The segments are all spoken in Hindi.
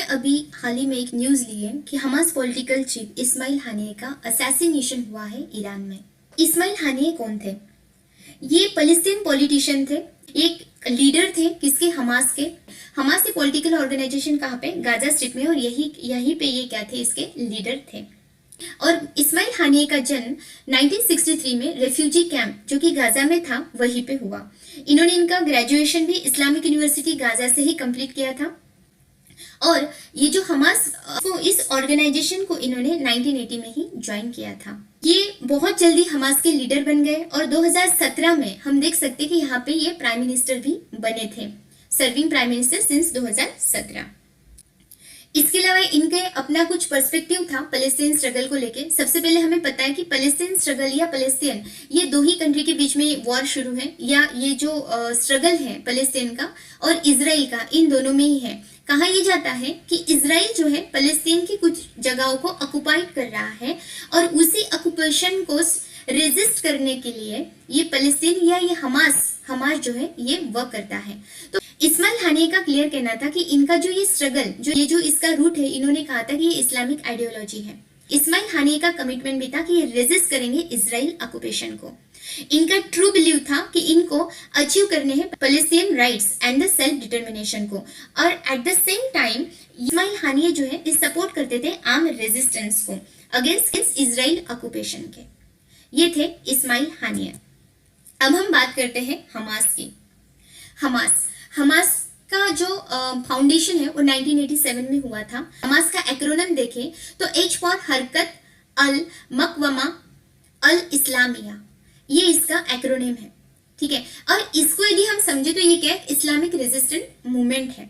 अभी हाल ही में एक न्यूज ली है कि Hamas political chief Ismail Haniyeh का असैसिनेशन हुआ है ईरान में। इस्माइल हानिये कौन थे? ये पैलेस्टीन पॉलिटिशियन थे, एक लीडर थे किसके, हमास के। हमास की पॉलिटिकल ऑर्गेनाइजेशन कहाँ पे? गाजा स्ट्रिप में, और यही पे ये क्या थे, इसके लीडर थे। और इस्माइल हानिये का जन्म 1963 में रेफ्यूजी कैंप जो कि गाजा में था वहीं पे हुआ। इन्होंने इनका ग्रेजुएशन भी इस्लामिक यूनिवर्सिटी गाजा से ही कंप्लीट किया था। और ये जो हमास को, इस ऑर्गेनाइजेशन को इन्होंने 1980 में ही ज्वाइन किया था। ये बहुत जल्दी हमास के लीडर बन गए और 2017 में हम देख सकते हैं कि यहाँ पे ये प्राइम मिनिस्टर भी बने थे, सर्विंग प्राइम मिनिस्टर सिंस 2017। इसके अलावा इनके अपना कुछ पर्सपेक्टिव था पैलेस्टीन स्ट्रगल को लेके। सबसे पहले हमें पता है कि पैलेस्टीन स्ट्रगल या पैलेस्टीन, ये दो ही कंट्री के बीच में वॉर शुरू है, या ये जो स्ट्रगल है पैलेस्टीन का और इजराइल का, इन दोनों में ही है। कहा यह जाता है कि इजराइल जो है पैलेस्टीन की कुछ जगहों को ऑक्युपाइड कर रहा है और उसी ऑक्युपेशन को रेजिस्ट करने के लिए ये पैलेस्टीन या ये हमास जो है ये वर्क करता है। तो इस्माइल हानिये का क्लियर कहना था कि इनका जो ये स्ट्रगल, जो इसका रूट है, इन्होंने कहा था कि ये इस्लामिक आइडियोलॉजी है। इस्माइल हानिये का कमिटमेंट भी था कि ये रेजिस्ट करेंगे इजराइल ऑक्युपेशन को। इनका ट्रू बिलीव था कि इनको अचीव करने हैं Palestine rights and the self determination को। और at the same time Ismail Haniyeh जो है इस सपोर्ट करते थे आर्म रेजिस्टेंस को अगेंस्ट इजराइल ऑक्युपेशन के। ये थे इस्माइल हानिये। अब हम बात करते हैं हमास की। हमास का जो फाउंडेशन है वो 1987 में हुआ था। हमास का एक्रोनिम देखें तो एच फॉर हरकत अल मकवमा अल इस्लामिया, ये इसका एक्रोनिम है, ठीक है। और इसको यदि हम समझे तो ये क्या है, इस्लामिक रेजिस्टेंट मूवमेंट है।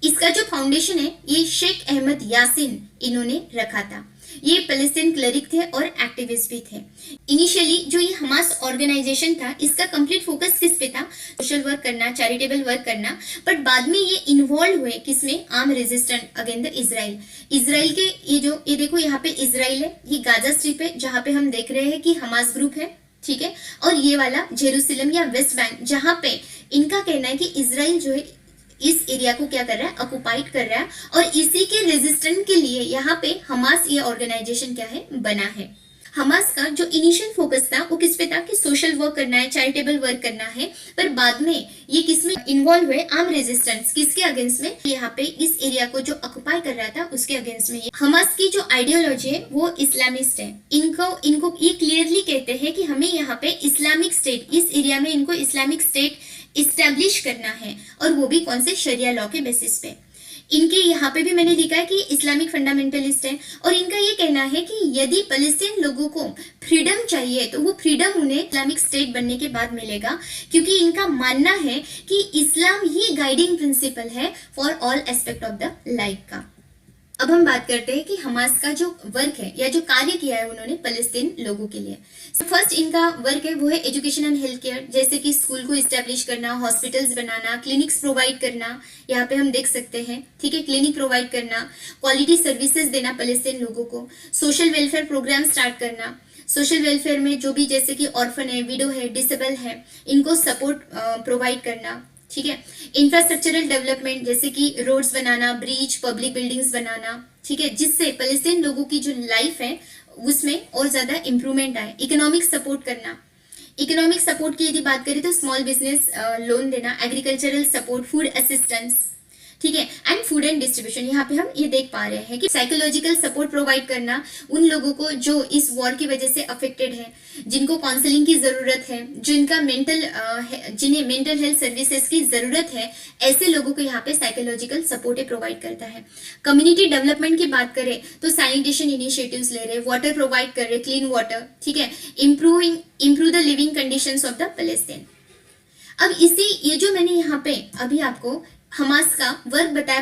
इसका जो फाउंडेशन है ये शेख अहमद यासीन इन्होंने रखा था। ये पैलेस्टीन क्लरिक थे और एक्टिविस्ट भी थे। इनिशियली जो ये हमास ऑर्गेनाइजेशन था इसका कंप्लीट फोकस किस पे था, सोशल वर्क करना, चैरिटेबल वर्क करना। बट बाद में ये इन्वॉल्व हुए किसमें, arm resistant against the Israel के। ये देखो यहाँ पे इजराइल है, ये गाजा स्ट्रिप है जहाँ पे हम देख रहे हैं कि हमास ग्रुप है, ठीक है। और ये वाला जेरूसलम या वेस्ट बैंक, जहाँ पे इनका कहना है कि इजराइल जो है इस एरिया को क्या कर रहा है, ऑक्युपाइड कर रहा है। और इसी के रेजिस्टेंट के लिए यहाँ पे हमास ये ऑर्गेनाइजेशन क्या है, बना है। हमास का जो इनिशियल फोकस था वो किस पे था कि सोशल वर्क करना है, चैरिटेबल वर्क करना है। पर बाद में ये किस में इन्वॉल्व हुए, आर्म रेजिस्टेंस, किसके अगेंस्ट में, यहाँ पे इस एरिया को जो ऑक्युपाई कर रहा था उसके अगेंस्ट में। हमास की जो आइडियोलॉजी है वो इस्लामिस्ट है। इनको ये क्लियरली कहते हैं कि हमें यहाँ पे इस्लामिक स्टेट, इस एरिया में इनको इस्लामिक स्टेट इस्टेब्लिश करना है, और वो भी कौन से, शरिया लॉ के बेसिस पे। इनके यहाँ पे भी मैंने लिखा है कि इस्लामिक फंडामेंटलिस्ट है। और इनका ये कहना है कि यदि पैलेस्टीन लोगों को फ्रीडम चाहिए तो वो फ्रीडम उन्हें इस्लामिक स्टेट बनने के बाद मिलेगा, क्योंकि इनका मानना है कि इस्लाम ही गाइडिंग प्रिंसिपल है for all aspect of the life का। अब हम बात करते हैं कि हमास का जो वर्क है या जो कार्य किया है उन्होंने पैलेस्टीन लोगों के लिए। फर्स्ट इनका वर्क है वो है एजुकेशन एंड हेल्थ केयर, जैसे कि स्कूल को इस्टेब्लिश करना, हॉस्पिटल्स बनाना, क्लिनिक्स प्रोवाइड करना। यहाँ पे हम देख सकते हैं, ठीक है, क्लिनिक प्रोवाइड करना, क्वालिटी सर्विसेज देना पैलेस्टीन लोगों को, सोशल वेलफेयर प्रोग्राम स्टार्ट करना। सोशल वेलफेयर में जो भी जैसे कि ऑर्फन है, विडो है, डिसेबल है, इनको सपोर्ट प्रोवाइड करना, ठीक है। इंफ्रास्ट्रक्चरल डेवलपमेंट जैसे कि रोड्स बनाना, ब्रिज, पब्लिक बिल्डिंग्स बनाना, ठीक है, जिससे पैलेस्टीन लोगों की जो लाइफ है उसमें और ज्यादा इंप्रूवमेंट आए। इकोनॉमिक सपोर्ट करना, इकोनॉमिक सपोर्ट की यदि बात करें तो स्मॉल बिजनेस लोन देना, एग्रीकल्चरल सपोर्ट, फूड असिस्टेंस, ठीक है, एंड फूड एंड डिस्ट्रीब्यूशन। यहाँ पे हम ये देख पा रहे हैं कि साइकोलॉजिकल सपोर्ट प्रोवाइड करना उन लोगों को जो इस वॉर की वजह से अफेक्टेड है, जिनको काउंसलिंग की जरूरत है, जिन्हें मेंटल हेल्थ सर्विसेज की जरूरत है, ऐसे लोगों को यहाँ पे साइकोलॉजिकल सपोर्ट प्रोवाइड करता है। कम्युनिटी डेवलपमेंट की बात करें तो सैनिटेशन इनिशिएटिव्स ले रहे, वाटर प्रोवाइड कर रहे, क्लीन वाटर, ठीक है, improve the living conditions of the Palestine. अब ये जो मैंने यहाँ पे अभी आपको हमास का वर्क बताया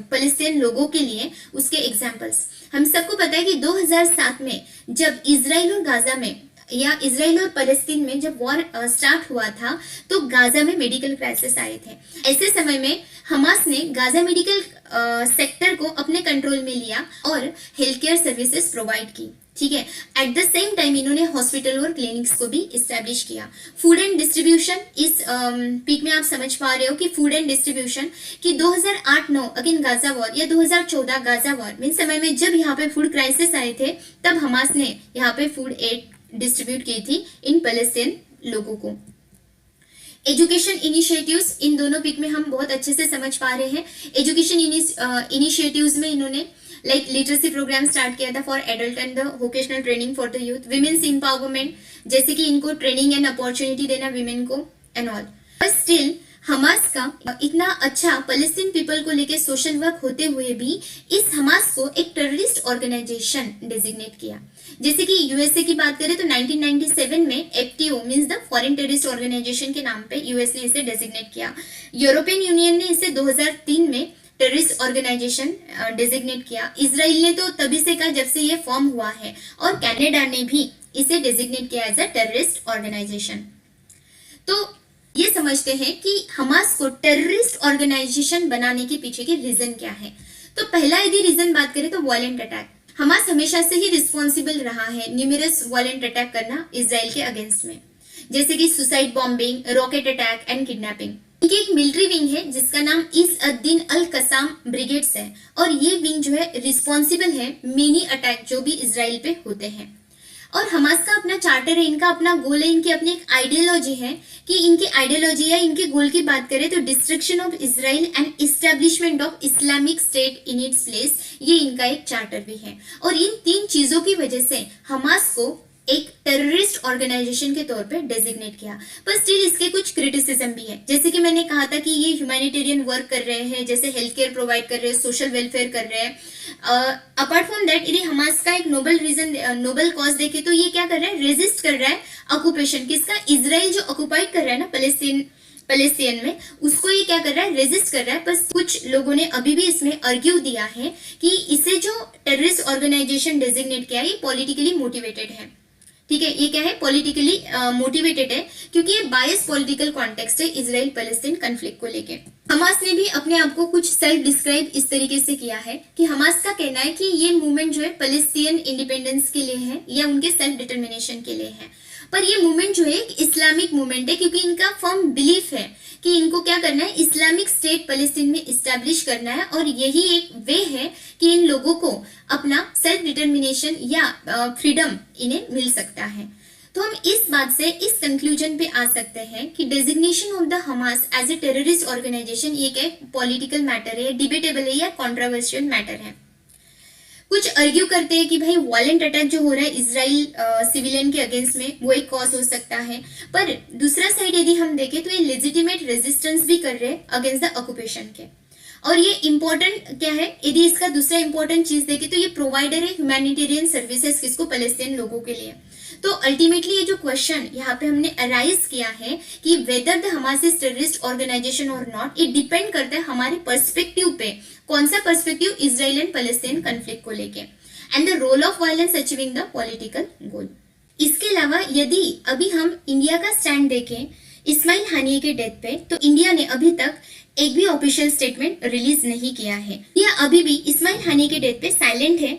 पैलेस्टीन लोगों के लिए, उसके एग्जांपल्स हम सबको पता है कि 2007 में जब इजराइल और गाजा में या इजराइल और पैलेस्टीन में जब वॉर स्टार्ट हुआ था तो गाजा में मेडिकल क्राइसिस आए थे। ऐसे समय में हमास ने गाजा मेडिकल सेक्टर को अपने कंट्रोल में लिया और हेल्थ केयर सर्विसेज प्रोवाइड की। ठीक है। एट द सेम टाइम इन्होंने हॉस्पिटल और क्लिनिक्स को भी इस्टेब्लिश किया। फूड एंड डिस्ट्रीब्यूशन, इस पीक में आप समझ पा रहे हो कि फूड एंड डिस्ट्रीब्यूशन कि 2008-9 अगेन गाजा वॉर या 2014 गाजा वॉर मीन समय में जब यहाँ पे फूड क्राइसिस आए थे, तब हमास ने यहाँ पे फूड एड डिस्ट्रीब्यूट की थी इन पैलेस्टीन लोगों को। एजुकेशन इनिशिएटिव्स, इन दोनों पिक में हम बहुत अच्छे से समझ पा रहे हैं। एजुकेशन इनिशिएटिव्स में इन्होंने लाइक लिटरेसी प्रोग्राम स्टार्ट किया था for adult and the vocational training for the youth, women's empowerment, जैसे कि इनको ट्रेनिंग एंड अपॉर्चुनिटी देना विमेन को and all. But still Hamas का इतना अच्छा पैलेस्टीन पीपल को लेके सोशल वर्क होते हुए भी इस हमास को एक टेररिस्ट ऑर्गेनाइजेशन डेजिग्नेट किया। जैसे कि यूएसए की बात करें तो 1997 में FTO means the foreign terrorist organisation के नाम पे यूएस ने इसे डेजिग्नेट किया। यूरोपियन यूनियन ने इसे 2003 में टेररिस्ट ऑर्गेनाइजेशन डेजिग्नेट किया। इजराइल ने तो तभी से कहा जब से ये फॉर्म हुआ है, और कनाडा ने भी इसे डेजिग्नेट किया एज अ टेररिस्ट ऑर्गेनाइजेशन। तो ये समझते हैं कि हमास को टेररिस्ट ऑर्गेनाइजेशन बनाने के पीछे के रीजन क्या है। तो पहला यदि रीजन बात करें तो वायलेंट अटैक। हमास हमेशा से ही रिस्पॉन्सिबल रहा है न्यूमरस वायलेंट अटैक करना इजराइल के अगेंस्ट में, जैसे कि suicide bombing, rocket attack and kidnapping. इनकी एक मिलिट्री विंग है जिसका नाम इज़-अद-दीन अल-कसाम ब्रिगेड्स है, और ये विंग जो है रिस्पॉन्सिबल है मेनी अटैक जो भी इजराइल पे होते हैं। और हमास का अपना चार्टर है, इनका अपना गोल है, इनकी अपनी एक आइडियोलॉजी है कि इनकी आइडियोलॉजी या इनके गोल की बात करें तो destruction of Israel and establishment of Islamic state in its place, ये इनका एक चार्टर भी है। और इन तीन चीजों की वजह से हमास को एक टेररिस्ट ऑर्गेनाइजेशन के तौर पे डेजिग्नेट किया। पर स्टिल इसके कुछ क्रिटिसिज्म भी है, जैसे कि मैंने कहा था कि ये ह्यूमैनिटेरियन वर्क कर रहे हैं, जैसे हेल्थ केयर प्रोवाइड कर रहे हैं, सोशल वेलफेयर कर रहे हैं। अपार्ट फ्रॉम दैट यदि हमास का एक नोबल कॉज देखे तो ये क्या कर रहा है, रेजिस्ट कर रहा है ऑक्यूपेशन किसका, इजराइल जो ऑक्युपाइड कर रहा है ना पैलेस्टीन में, उसको ये क्या कर रहा है, रेजिस्ट कर रहा है। पर कुछ लोगों ने अभी भी इसमें आर्ग्यू दिया है कि इसे जो टेररिस्ट ऑर्गेनाइजेशन डेजिग्नेट किया ये पॉलिटिकली मोटिवेटेड है। ठीक है, ये क्या है, पॉलिटिकली मोटिवेटेड है, क्योंकि ये बायस पॉलिटिकल कॉन्टेक्स्ट है इजराइल पैलेस्टीन कॉन्फ्लिक्ट को लेके। हमास ने भी अपने आप को कुछ सेल्फ डिस्क्राइब इस तरीके से किया है कि हमास का कहना है कि ये मूवमेंट जो है पैलेस्टीन इंडिपेंडेंस के लिए है या उनके सेल्फ डिटर्मिनेशन के लिए है। पर ये मूवमेंट जो है एक इस्लामिक मूवमेंट है, क्योंकि इनका फर्म बिलीफ है कि इनको क्या करना है, इस्लामिक स्टेट पैलेस्टीन में इस्टेब्लिश करना है, और यही एक वे है कि इन लोगों को अपना सेल्फ डिटर्मिनेशन या फ्रीडम इन्हें मिल सकता है। तो हम इस बात से इस कंक्लूजन पे आ सकते हैं कि designation of the Hamas as a terrorist organisation ये क्या पॉलिटिकल मैटर है, डिबेटेबल है या कॉन्ट्रोवर्शियल मैटर है। कुछ आर्ग्यू करते हैं कि भाई वायलेंट अटैक जो हो रहा है इजराइल सिविलियन के अगेंस्ट में वो एक कॉज हो सकता है, पर दूसरा साइड यदि हम देखें तो ये लेजिटिमेट रेजिस्टेंस भी कर रहे हैं अगेंस्ट द ऑक्यूपेशन के। और ये इंपॉर्टेंट क्या है, यदि इसका दूसरा इंपॉर्टेंट चीज देखें तो ये प्रोवाइडर है ह्यूमैनिटेरियन सर्विसेज किसको, पैलेस्टीन लोगों के लिए। तो अल्टीमेटली ये जो क्वेश्चन यहाँ पे हमने अराइज किया है कि whether the Hamas is terrorist organisation और नॉट, ये डिपेंड करता है हमारे पर्सपेक्टिव पे, कौन सा perspective, Israel and Palestine conflict को लेके, and the role of violence achieving the political goal. इसके अलावा यदि अभी हम इंडिया का स्टैंड देखें इस्माइल हानिये के डेथ पे, तो इंडिया ने अभी तक एक भी ऑफिशियल स्टेटमेंट रिलीज नहीं किया है। यह अभी भी इस्माइल हानिये के डेथ पे साइलेंट है।